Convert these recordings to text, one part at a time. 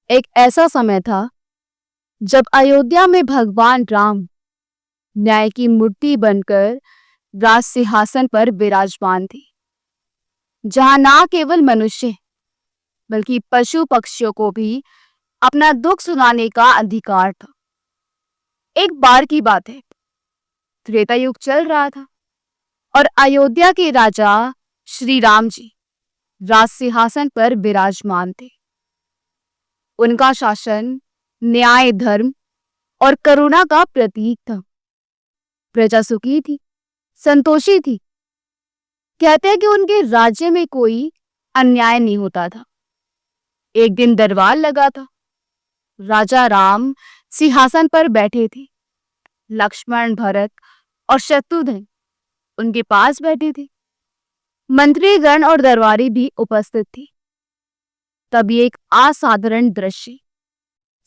एक ऐसा समय था जब अयोध्या में भगवान राम न्याय की मूर्ति बनकर राज सिंहासन पर विराजमान थे, जहां ना केवल मनुष्य बल्कि पशु पक्षियों को भी अपना दुख सुनाने का अधिकार था। एक बार की बात है, त्रेता युग चल रहा था और अयोध्या के राजा श्री राम जी राज सिंहासन पर विराजमान थे। उनका शासन न्याय, धर्म और करुणा का प्रतीक था। प्रजा सुखी थी, संतोषी थी। कहते हैं कि उनके राज्य में कोई अन्याय नहीं होता था। एक दिन दरबार लगा था। राजा राम सिंहासन पर बैठे थे। लक्ष्मण, भरत और शत्रुघ्न उनके पास बैठे थे। मंत्रीगण और दरबारी भी उपस्थित थे। तभी एक असाधारण दृश्य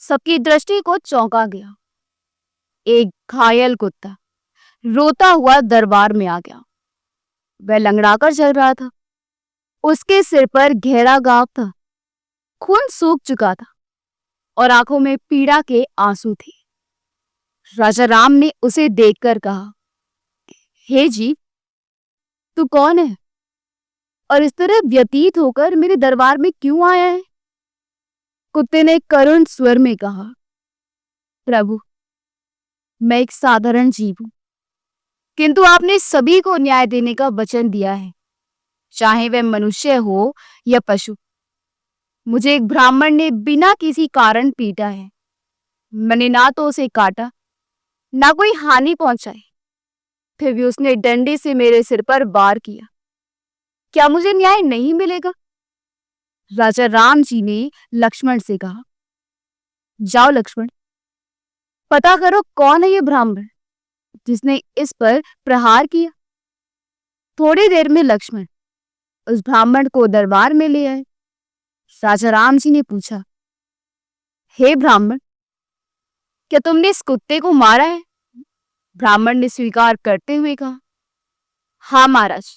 सबकी दृष्टि को चौंका गया। एक घायल कुत्ता रोता हुआ दरबार में आ गया। वह लंगड़ाकर चल रहा था। उसके सिर पर गहरा घाव था, खून सूख चुका था और आंखों में पीड़ा के आंसू थे। राजा राम ने उसे देखकर कहा, हे जीव, तू कौन है और इस तरह व्यतीत होकर मेरे दरबार में क्यों आया है? कुत्ते ने करुण स्वर में कहा, प्रभु, मैं एक साधारण जीव हूं, किंतु आपने सभी को न्याय देने का वचन दिया है, चाहे वह मनुष्य हो या पशु। मुझे एक ब्राह्मण ने बिना किसी कारण पीटा है। मैंने ना तो उसे काटा, ना कोई हानि पहुंचाई, फिर भी उसने डंडे से मेरे सिर पर वार किया। क्या मुझे न्याय नहीं मिलेगा? राजा राम जी ने लक्ष्मण से कहा, जाओ लक्ष्मण, पता करो कौन है ये ब्राह्मण जिसने इस पर प्रहार किया। थोड़ी देर में लक्ष्मण उस ब्राह्मण को दरबार में ले आए। राजा राम जी ने पूछा, हे ब्राह्मण, क्या तुमने इस कुत्ते को मारा है? ब्राह्मण ने स्वीकार करते हुए कहा, हाँ महाराज,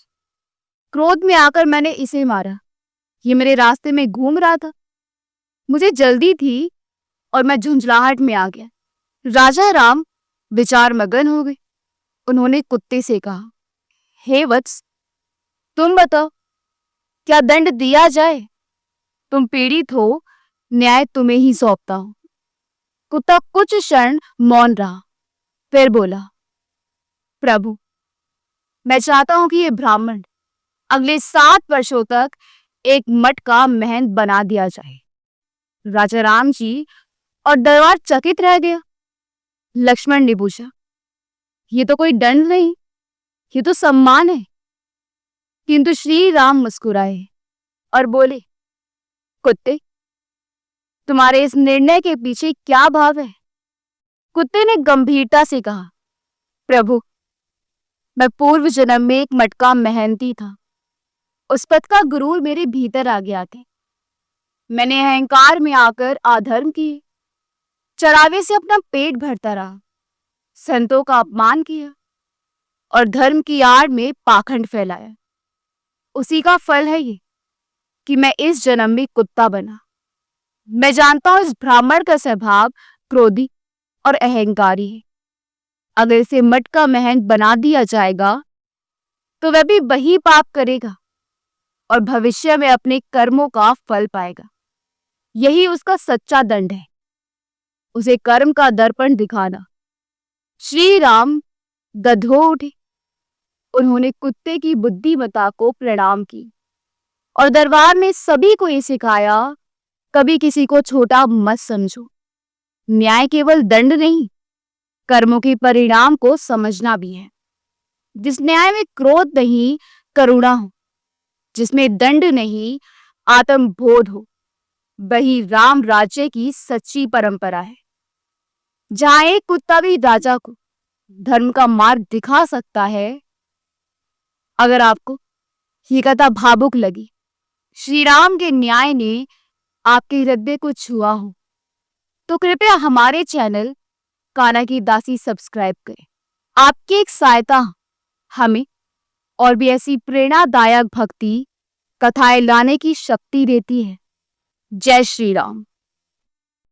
क्रोध में आकर मैंने इसे मारा। ये मेरे रास्ते में घूम रहा था, मुझे जल्दी थी और मैं झुंझलाहट में आ गया। राजा राम विचार मगन हो गए। उन्होंने कुत्ते से कहा, हे वत्स, तुम बताओ, क्या दंड दिया जाए? तुम पीड़ित हो, न्याय तुम्हें ही सौंपता हूं। कुत्ता कुछ क्षण मौन रहा, फिर बोला, प्रभु, मैं चाहता हूं कि ये ब्राह्मण अगले 7 वर्षों तक एक मठ का महंत बना दिया जाए। राजा राम जी और दरबार चकित रह गया। लक्ष्मण ने पूछा, ये तो कोई दंड नहीं, ये तो सम्मान है। किंतु श्री राम मुस्कुराए और बोले, कुत्ते, तुम्हारे इस निर्णय के पीछे क्या भाव है? कुत्ते ने गंभीरता से कहा, प्रभु, मैं पूर्व जन्म में एक मठ का महंती था। उस पद का गुरूर मेरे भीतर आ गया थे। मैंने अहंकार में आकर अधर्म किए, चरावे से अपना पेट भरता रहा, संतों का अपमान किया और धर्म की आड़ में पाखंड फैलाया। उसी का फल है ये कि मैं इस जन्म में कुत्ता बना। मैं जानता हूं इस ब्राह्मण का स्वभाव क्रोधी और अहंकारी है। अगर इसे मठ का महंत बना दिया जाएगा तो वह भी वही पाप करेगा और भविष्य में अपने कर्मों का फल पाएगा। यही उसका सच्चा दंड है, उसे कर्म का दर्पण दिखाना। श्री राम गधो उठे। उन्होंने कुत्ते की बुद्धिमत्ता को प्रणाम की और दरबार में सभी को ये सिखाया, कभी किसी को छोटा मत समझो। न्याय केवल दंड नहीं, कर्मों के परिणाम को समझना भी है। जिस न्याय में क्रोध नहीं, करुणा हो, जिसमें दंड नहीं, आत्मबोध हो, वही राम राज्य की सच्ची परंपरा है। जहां एक कुत्ता भी राजा को धर्म का मार्ग दिखा सकता है। अगर आपको ये कथा भावुक लगी, श्री राम के न्याय ने आपके हृदय को छुआ हो, तो कृपया हमारे चैनल कान्हा की दासी सब्सक्राइब करें। आपकी एक सहायता हमें और भी ऐसी प्रेरणादायक भक्ति कथाएं लाने की शक्ति देती है। जय श्री राम।